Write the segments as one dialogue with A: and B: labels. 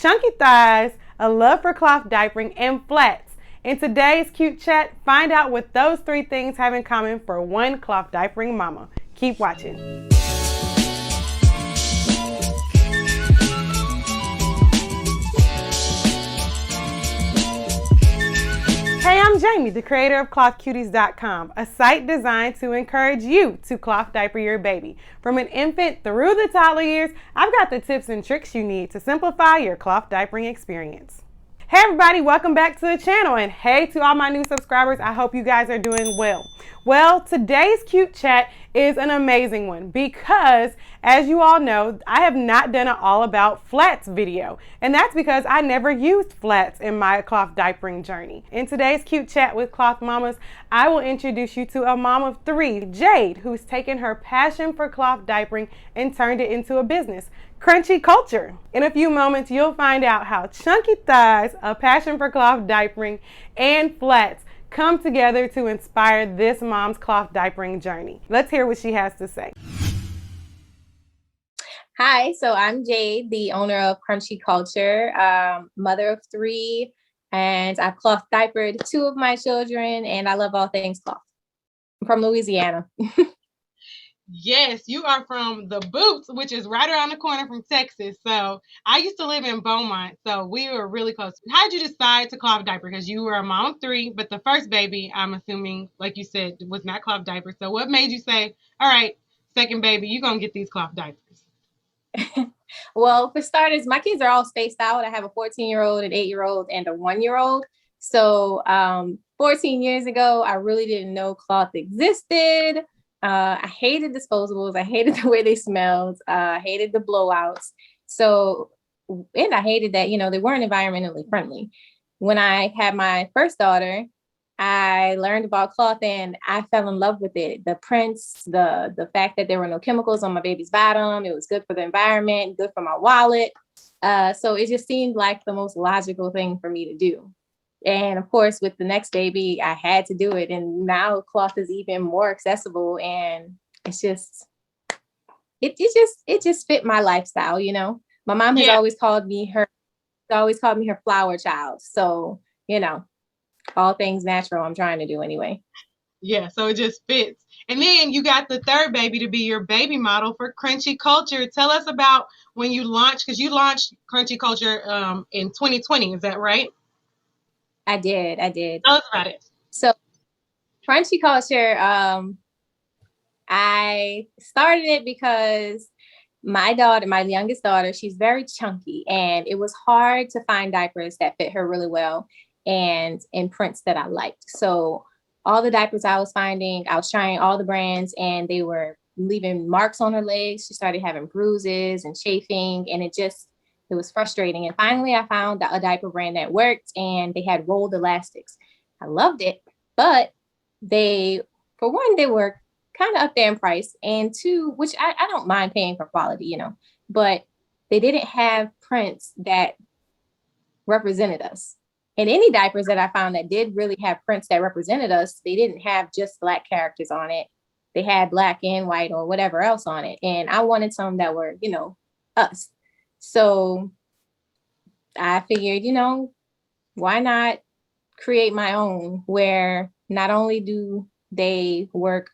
A: chunky thighs, a love for cloth diapering, and flats. In today's cute chat, find out what those three things have in common for one cloth diapering mama. Keep watching. Hey, I'm Jamie, the creator of ClothCuties.com, a site designed to encourage you to cloth diaper your baby. From an infant through the toddler years, I've got the tips and tricks you need to simplify your cloth diapering experience. Hey everybody, welcome back to the channel, and hey to all my new subscribers, I hope you guys are doing well. Well, today's cute chat is an amazing one because, as you all know, I have not done an all about flats video, and that's because I never used flats in my cloth diapering journey. In today's cute chat with Cloth Mamas, I will introduce you to a mom of three, Jade, who's taken her passion for cloth diapering and turned it into a business, Krunchy Kulture. In a few moments, you'll find out how chunky thighs, a passion for cloth diapering, and flats come together to inspire this mom's cloth diapering journey. Let's hear what she has to say.
B: Hi, so I'm Jade, the owner of Krunchy Culture, mother of three, and I've cloth diapered two of my children, and I love all things cloth. I'm from Louisiana.
A: Yes, you are from the Boots, which is right around the corner from Texas. So I used to live in Beaumont, so we were really close. How did you decide to cloth diaper? Because you were a mom of three, but the first baby, I'm assuming, like you said, was not cloth diaper. So what made you say, all right, second baby, you're going to get these cloth diapers?
B: Well, for starters, my kids are all spaced out. I have a 14-year-old, an 8-year-old, and a 1-year-old. So 14 years ago, I really didn't know cloth existed. I hated disposables. I hated the way they smelled. I hated the blowouts. So, and I hated that, they weren't environmentally friendly. When I had my first daughter, I learned about cloth and I fell in love with it. The prints, the fact that there were no chemicals on my baby's bottom. It was good for the environment, good for my wallet. So it just seemed like the most logical thing for me to do. And of course, with the next baby, I had to do it. And now cloth is even more accessible. And it's just, it just fit my lifestyle, My mom has always called me her flower child. So, all things natural I'm trying to do anyway.
A: Yeah, so it just fits. And then you got the third baby to be your baby model for Krunchy Culture. Tell us about when you launched, because you launched Krunchy Culture in 2020. Is that right?
B: I did.
A: Tell us about it.
B: So Krunchy Culture, I started it because my youngest daughter, she's very chunky, and it was hard to find diapers that fit her really well and in prints that I liked. So all the diapers I was finding, I was trying all the brands, and they were leaving marks on her legs. She started having bruises and chafing, and it was frustrating. And finally, I found a diaper brand that worked, and they had rolled elastics. I loved it, but for one, they were kind of up there in price, and two, which I don't mind paying for quality, but they didn't have prints that represented us. And any diapers that I found that did really have prints that represented us, they didn't have just black characters on it. They had black and white or whatever else on it. And I wanted some that were, us. So I figured, why not create my own, where not only do they work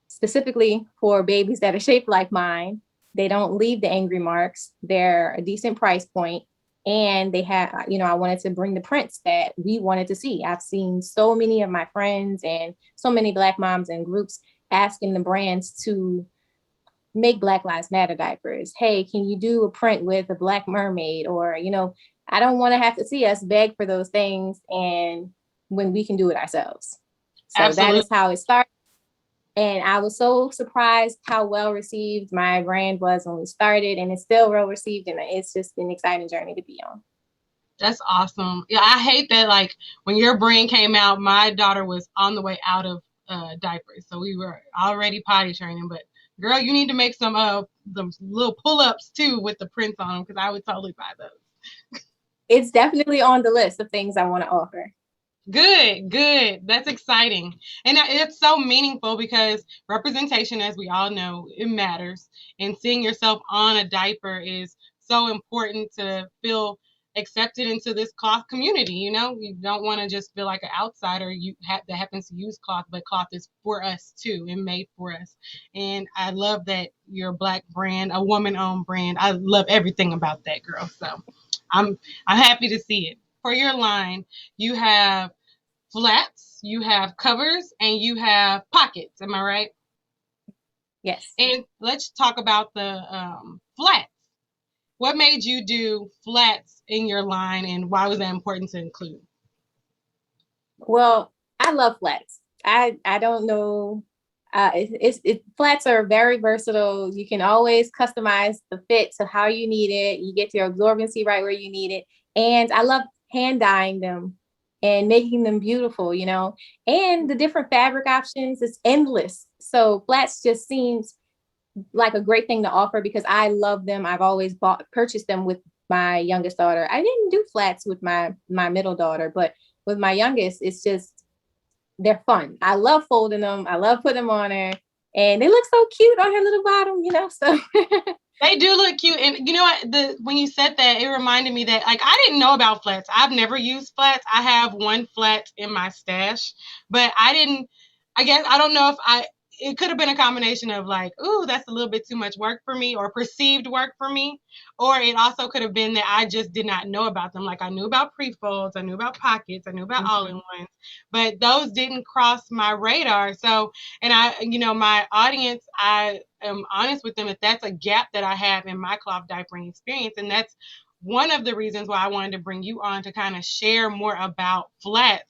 B: specifically for babies that are shaped like mine, they don't leave the angry marks, they're a decent price point, and they have, I wanted to bring the prints that we wanted to see. I've seen so many of my friends and so many Black moms and groups asking the brands to make Black Lives Matter diapers. Hey, can you do a print with a Black mermaid? Or, I don't want to have to see us beg for those things, and when we can do it ourselves. So Absolutely. That is how it started. And I was so surprised how well received my brand was when we started, and it's still well received, and it's just an exciting journey to be on.
A: That's awesome. Yeah, I hate that, like, when your brand came out, my daughter was on the way out of diapers. So we were already potty training, but girl, you need to make some little pull-ups too with the prints on them, because I would totally buy those.
B: It's definitely on the list of things I want to offer.
A: Good. That's exciting. And it's so meaningful because representation, as we all know, it matters. And seeing yourself on a diaper is so important to feel accepted into this cloth community. You know, you don't want to just feel like an outsider that happens to use cloth, but cloth is for us too and made for us. And I love that you're a Black brand, a woman-owned brand. I love everything about that, girl. So I'm happy to see it. For your line, you have flats, you have covers, and you have pockets. Am I right?
B: Yes.
A: And let's talk about the flats. What made you do flats in your line, and why was that important to include?
B: Well, I love flats. I don't know. Flats are very versatile. You can always customize the fit to how you need it. You get your absorbency right where you need it. And I love hand dyeing them and making them beautiful, you know, and the different fabric options, it's endless. So flats just seems like a great thing to offer because I love them. I've always purchased them with my youngest daughter. I didn't do flats with my middle daughter, but with my youngest, it's just they're fun. I love folding them. I love putting them on her, and they look so cute on her little bottom, you know. So
A: They do look cute, and you know what? When you said that, it reminded me that like I didn't know about flats. I've never used flats. I have one flat in my stash, but I didn't. I guess I don't know if I. It could have been a combination of like, ooh, that's a little bit too much work for me, or perceived work for me, or it also could have been that I just did not know about them. Like I knew about pre-folds, I knew about pockets, I knew about all-in-ones, but those didn't cross my radar. So, and my audience, I am honest with them if that's a gap that I have in my cloth diapering experience. And that's one of the reasons why I wanted to bring you on to kind of share more about flats.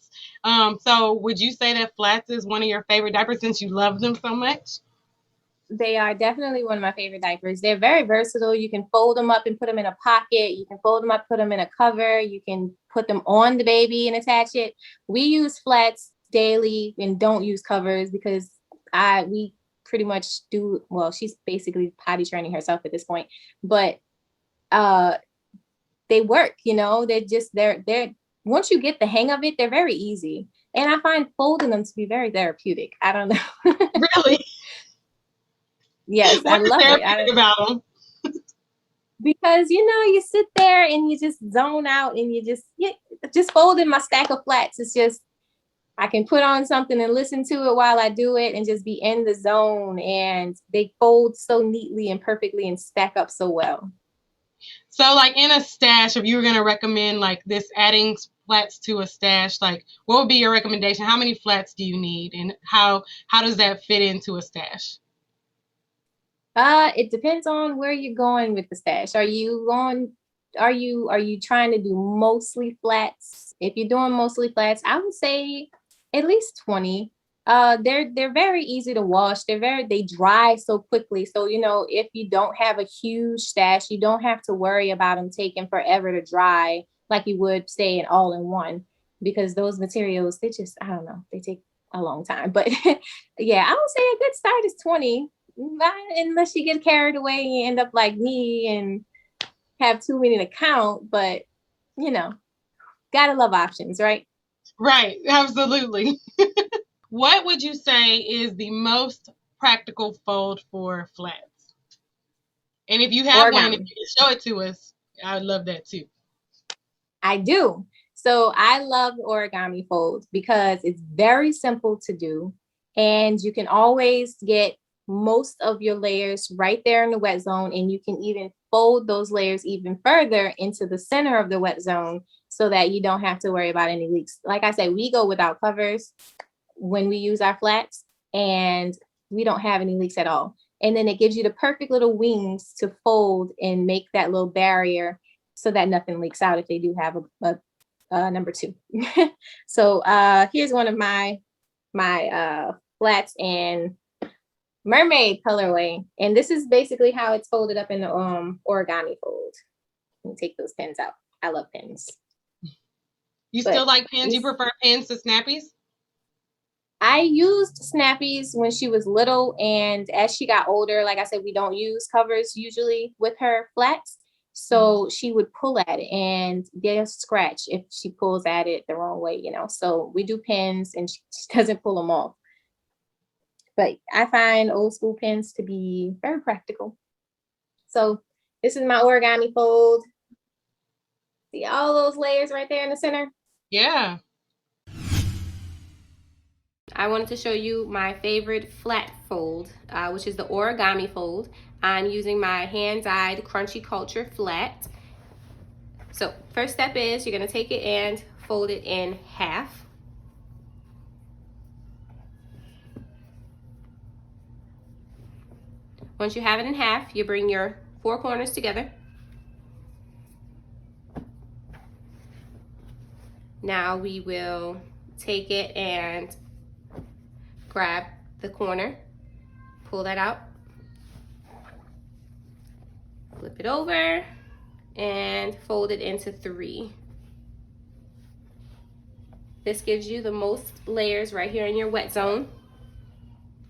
A: So would you say that flats is one of your favorite diapers since you love them so much?
B: they are definitely one of my favorite diapers. They're very versatile. You can fold them up and put them in a pocket. You can fold them up, put them in a cover. You can put them on the baby and attach it. We use flats daily and don't use covers because we pretty much do, well, she's basically potty training herself at this point, but uh they work, you know, they're once you get the hang of it, they're very easy. And I find folding them to be very therapeutic. I don't know.
A: Really?
B: Yes, I
A: What is
B: love
A: therapeutic
B: it.
A: about them?
B: Because you know, you sit there and you just zone out and just folding my stack of flats. It's just I can put on something and listen to it while I do it and just be in the zone. And they fold so neatly and perfectly and stack up so well.
A: So like in a stash, if you were gonna recommend like this adding flats to a stash, like what would be your recommendation? How many flats do you need, and how does that fit into a stash?
B: It depends on where you're going with the stash. Are you trying to do mostly flats? If you're doing mostly flats, I would say at least 20. They're very easy to wash. They dry so quickly. So, you know, if you don't have a huge stash, you don't have to worry about them taking forever to dry like you would say an all-in-one because those materials, they just, I don't know, they take a long time. But yeah, I would say a good start is 20. Unless you get carried away and you end up like me and have too many to count, but you know, gotta love options, right?
A: Right, absolutely. What would you say is the most practical fold for flats? And if you have one, and if
B: Origami.
A: you can show it to us, I'd love that too.
B: I do. So I love origami folds because it's very simple to do. And you can always get most of your layers right there in the wet zone. And you can even fold those layers even further into the center of the wet zone so that you don't have to worry about any leaks. Like I said, we go without covers when we use our flats and we don't have any leaks at all. And then it gives you the perfect little wings to fold and make that little barrier so that nothing leaks out if they do have a number two. So here's one of my flats in mermaid colorway. And this is basically how it's folded up in the origami fold. Let me take those pins out. I love pins.
A: You still like pins? You prefer pins to snappies?
B: I used snappies when she was little, and as she got older, like I said, we don't use covers usually with her flats. So she would pull at it and get a scratch if she pulls at it the wrong way, you know. So we do pins and she doesn't pull them off. But I find old school pins to be very practical. So this is my origami fold. See all those layers right there in the center?
A: Yeah.
B: I wanted to show you my favorite flat fold, which is the origami fold. I'm using my hand-dyed Crunchy Culture flat. So first step is you're gonna take it and fold it in half. Once you have it in half, you bring your four corners together. Now we will take it and grab the corner, pull that out, flip it over, and fold it into three. This gives you the most layers right here in your wet zone.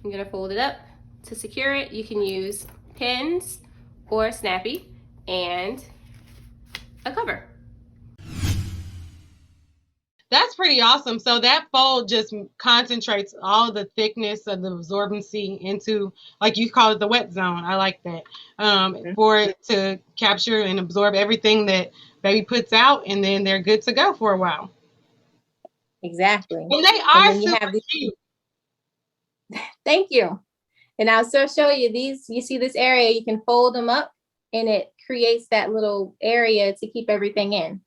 B: I'm gonna fold it up. To secure it, you can use pins or Snappy and a cover.
A: That's pretty awesome. So that fold just concentrates all the thickness of the absorbency into, like you call it, the wet zone. I like that. For it to capture and absorb everything that baby puts out, and then they're good to go for a while.
B: Exactly.
A: And they are super cute.
B: Thank you. And I'll still show you these. You see this area, you can fold them up and it creates that little area to keep everything in.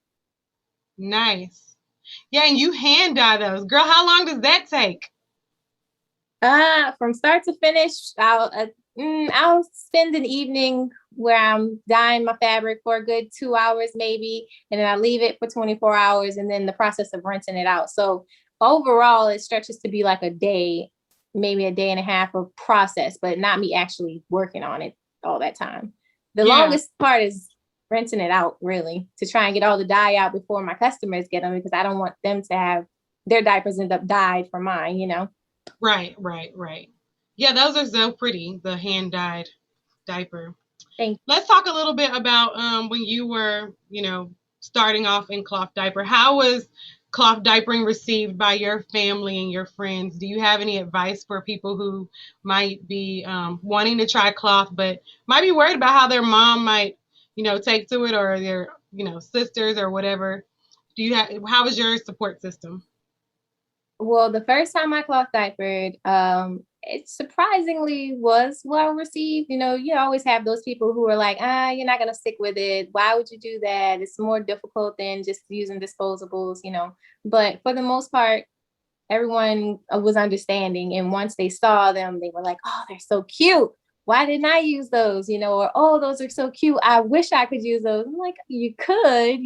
A: Nice. Yeah, and you hand dye those. Girl, how long does that take?
B: From start to finish, I'll spend an evening where I'm dyeing my fabric for a good 2 hours maybe, and then I leave it for 24 hours, and then the process of rinsing it out. So overall, it stretches to be like a day, maybe a day and a half of process, but not me actually working on it all that time. The longest part is rinsing it out, really, to try and get all the dye out before my customers get them, because I don't want them to have their diapers end up dyed for mine, you know?
A: Right. Yeah, those are so pretty, the hand-dyed diaper. Let's talk a little bit about when you were, starting off in cloth diaper. How was cloth diapering received by your family and your friends? Do you have any advice for people who might be wanting to try cloth but might be worried about how their mom might, take to it, or their, sisters or whatever? How was your support system?
B: Well, the first time I cloth diapered, it surprisingly was well received. You always have those people who are like, you're not gonna stick with it. Why would you do that? It's more difficult than just using disposables, But for the most part, everyone was understanding. And once they saw them, they were like, oh, they're so cute. Why didn't I use those? Or, oh, those are so cute. I wish I could use those. I'm like, you could,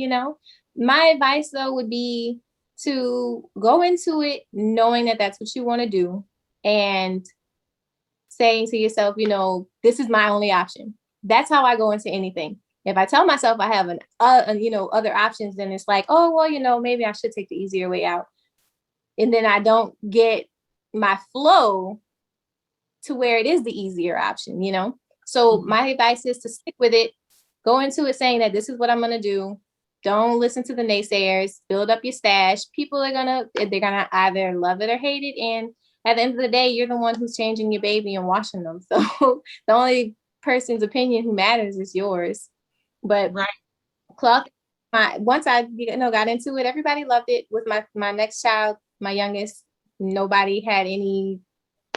B: My advice though would be to go into it knowing that that's what you want to do, and saying to yourself, this is my only option. That's how I go into anything. If I tell myself I have other options, then it's like, oh, well, maybe I should take the easier way out. And then I don't get my flow to where it is the easier option, So my advice is to stick with it, go into it saying that this is what I'm going to do. Don't listen to the naysayers, build up your stash. People they're gonna either love it or hate it. And at the end of the day, you're the one who's changing your baby and washing them. So the only person's opinion who matters is yours. But cloth, once I got into it, everybody loved it. With my next child, my youngest, nobody had any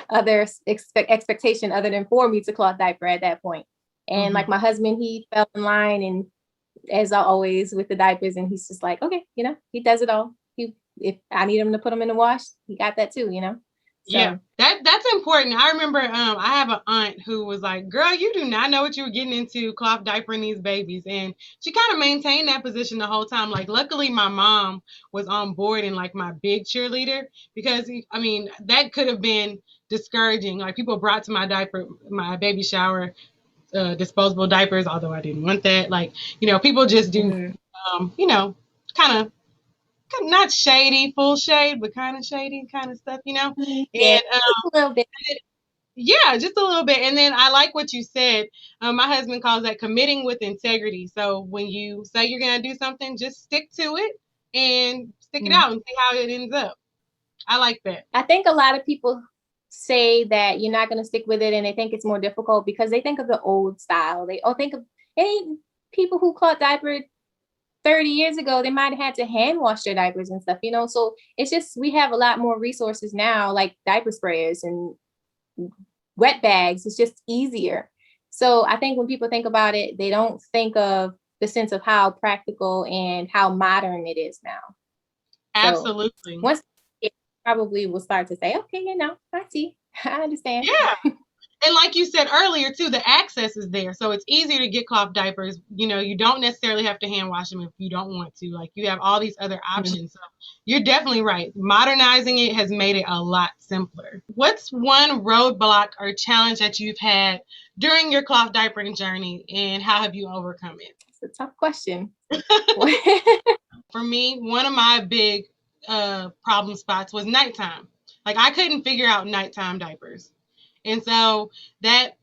B: other expectation other than for me to cloth diaper at that point. And like my husband, he fell in line, and as always with the diapers, and he's just like, okay, he does it all. If I need him to put them in the wash, he got that too, So.
A: Yeah, that's important. I remember I have an aunt who was like, girl, you do not know what you were getting into cloth diapering these babies. And she kind of maintained that position the whole time. Like, luckily my mom was on board and like my big cheerleader, because that could have been discouraging. Like, people brought to my baby shower disposable diapers, although I didn't want that. Like, people just do kind of not shady, full shade, but kind of shady kind of stuff,
B: Yeah,
A: and
B: a little bit.
A: Yeah, just a little bit. And then I like what you said. My husband calls that committing with integrity. So when you say you're going to do something, just stick to it and stick it out and see how it ends up. I like that.
B: I think a lot of people say that you're not going to stick with it, and they think it's more difficult because they think of the old style. They think of any people who cloth diapered 30 years ago, they might have had to hand wash their diapers and stuff, you know? So it's just, we have a lot more resources now, like diaper sprayers and wet bags. It's just easier. So I think when people think about it, they don't think of the sense of how practical and how modern it is now.
C: Absolutely.
B: So once it probably will start to say, okay, you know, I see, I understand.
C: Yeah. And like you said earlier, too, the access is there. So it's easier to get cloth diapers. You know, you don't necessarily have to hand wash them if you don't want to. Like, you have all these other options. So you're definitely right. Modernizing it has made it a lot simpler. What's one roadblock or challenge that you've had during your cloth diapering journey, and how have you overcome it?
B: It's a tough question.
C: For me, one of my big problem spots was nighttime. Like, I couldn't figure out nighttime diapers. And so that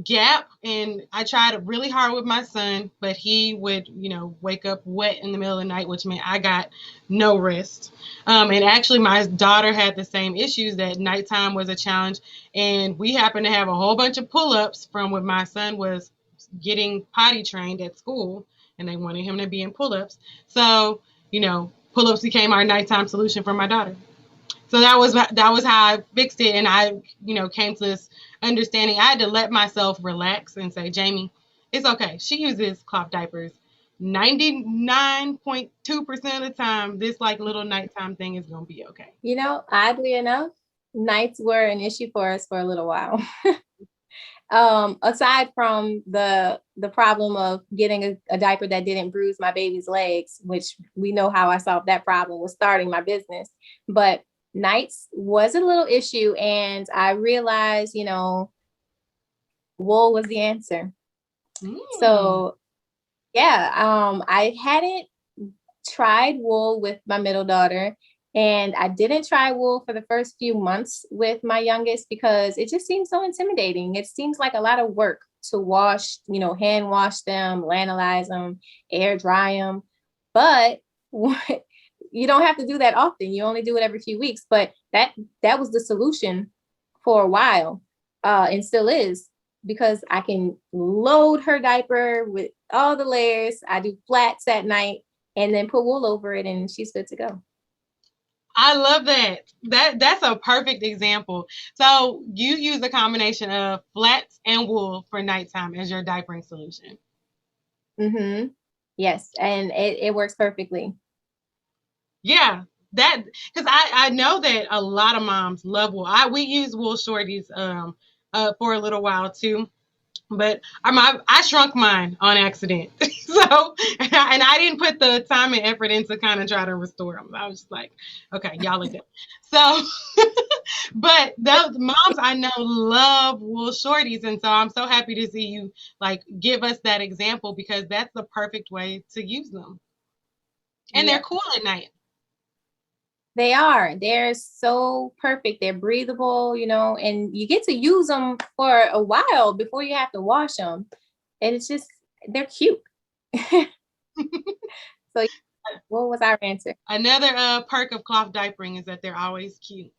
C: gap, and I tried really hard with my son, but he would, you know, wake up wet in the middle of the night, which meant I got no rest. And actually, my daughter had the same issues, that nighttime was a challenge. And we happened to have a whole bunch of pull-ups from when my son was getting potty trained at school, and they wanted him to be in pull-ups. So, you know, pull-ups became our nighttime solution for my daughter. So that was how I fixed it, and I, you know, came to this understanding. I had to let myself relax and say, Jamie, it's okay. She uses cloth diapers 99.2% of the time. This like little nighttime thing is gonna be okay.
B: You know, oddly enough, nights were an issue for us for a little while. Aside from the problem of getting a diaper that didn't bruise my baby's legs, which we know how I solved that problem with starting my business, but nights was a little issue, and I realized, you know, wool was the answer. So yeah, I hadn't tried wool with my middle daughter, and I didn't try wool for the first few months with my youngest because it just seems so intimidating. It seems like a lot of work to wash, you know, hand wash them, lanolize them, air dry them. But you don't have to do that often. You only do it every few weeks. But that was the solution for a while, and still is, because I can load her diaper with all the layers. I do flats at night and then put wool over it, and she's good to go.
C: I love that. That's a perfect example. So you use a combination of flats and wool for nighttime as your diapering solution.
B: Mm-hmm. Yes, and it works perfectly.
C: Yeah, that, because I know that a lot of moms love wool. We use wool shorties for a little while too, but I shrunk mine on accident. So, and I didn't put the time and effort in to kind of try to restore them. I was just like, okay, y'all are good. So, but those moms I know love wool shorties, and so I'm so happy to see you like give us that example, because that's the perfect way to use them. And they're cool at night.
B: They are. They're so perfect. They're breathable, you know, and you get to use them for a while before you have to wash them. And it's just, they're cute. So what was our answer?
C: Another perk of cloth diapering is that they're always cute.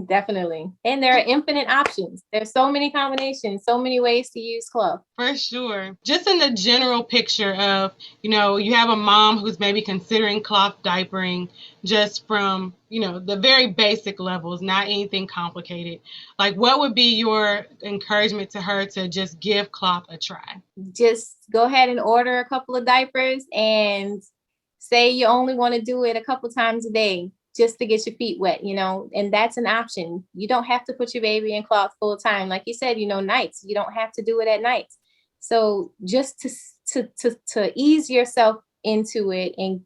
B: Definitely. And there are infinite options. There's so many combinations, so many ways to use cloth.
C: For sure. Just in the general picture of, you know, you have a mom who's maybe considering cloth diapering, just from, you know, the very basic levels, not anything complicated. Like, what would be your encouragement to her to just give cloth a try?
B: Just go ahead and order a couple of diapers and say you only want to do it a couple times a day, just to get your feet wet, you know, and that's an option. You don't have to put your baby in cloth full time. Like you said, you know, nights, you don't have to do it at nights. So just to ease yourself into it and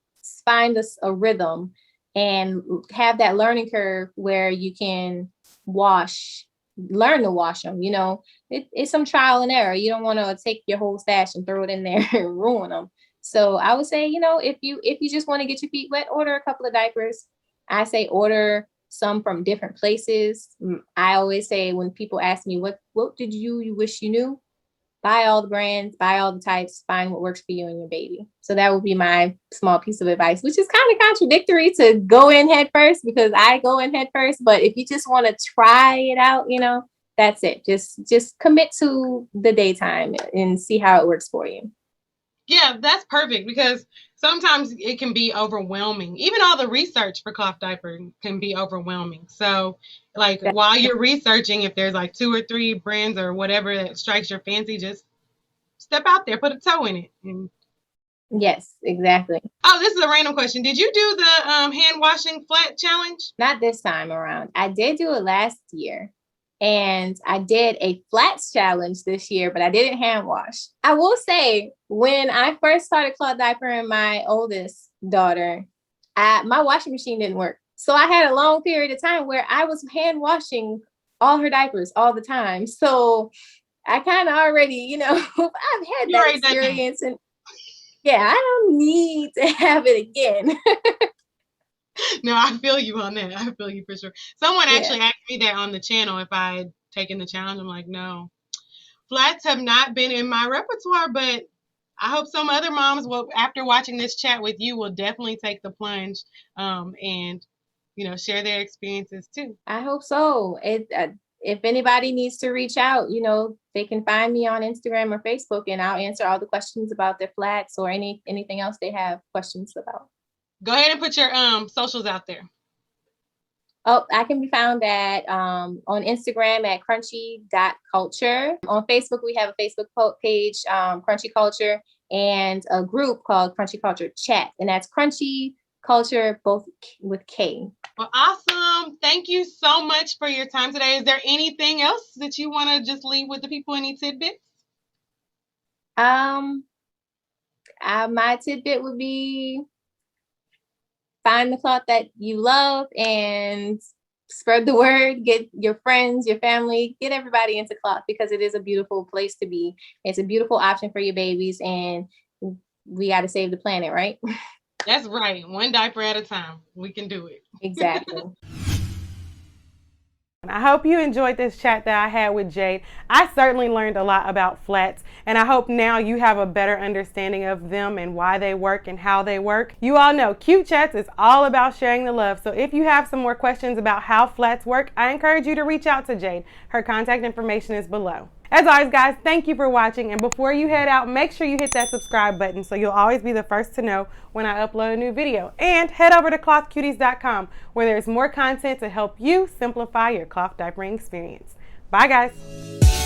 B: find a rhythm and have that learning curve where you can learn to wash them, you know, it's some trial and error. You don't want to take your whole stash and throw it in there and ruin them. So I would say, you know, if you just want to get your feet wet, order a couple of diapers. I say order some from different places. I always say, when people ask me, what did you wish you knew? Buy all the brands, buy all the types, find what works for you and your baby. So that would be my small piece of advice, which is kind of contradictory to go in head first, because I go in head first. But if you just want to try it out, you know, that's it. Just commit to the daytime and see how it works for you.
C: Yeah, that's perfect because sometimes it can be overwhelming. Even all the research for cloth diaper can be overwhelming. So, like
B: That-
C: while you're researching, if there's like 2 or 3 brands or whatever that strikes your fancy, just step out there, put a toe in it. And
B: yes, exactly.
C: oh, this is a random question. Did you do the hand washing flat challenge?
B: Not this time around. I did do it last year. And I did a flats challenge this year, but I didn't hand wash. I will say, when I first started cloth diapering my oldest daughter, my washing machine didn't work. So I had a long period of time where I was hand washing all her diapers all the time. So I kind of already, I've had
C: You
B: that
C: already done that.
B: experience. And yeah, I don't need to have it again.
C: No, I feel you on that. I feel you for sure. Someone
B: Yeah.
C: actually asked me that on the channel if I had taken the challenge. I'm like, no. Flats have not been in my repertoire, but I hope some other moms will, after watching this chat with you, will definitely take the plunge and share their experiences too.
B: I hope so. If anybody needs to reach out, they can find me on Instagram or Facebook, and I'll answer all the questions about their flats or anything else they have questions about.
C: Go ahead and put your socials out there.
B: Oh, I can be found at on Instagram at crunchy.culture. On Facebook, we have a Facebook page, Crunchy Culture, and a group called Crunchy Culture Chat, and that's Crunchy Culture, both with K.
C: Well, awesome. Thank you so much for your time today. Is there anything else that you want to just leave with the people? Any tidbits?
B: My tidbit would be find the cloth that you love and spread the word. Get your friends, your family, get everybody into cloth because it is a beautiful place to be. It's a beautiful option for your babies, and we got to save the planet, right?
C: That's right. One diaper at a time. We can do it.
B: Exactly.
A: I hope you enjoyed this chat that I had with Jade. I certainly learned a lot about flats, and I hope now you have a better understanding of them and why they work and how they work. You all know Cute Chats is all about sharing the love, so if you have some more questions about how flats work, I encourage you to reach out to Jade. Her contact information is below. As always, guys, thank you for watching, and before you head out, make sure you hit that subscribe button so you'll always be the first to know when I upload a new video. And head over to clothcuties.com where there's more content to help you simplify your cloth diapering experience. Bye, guys.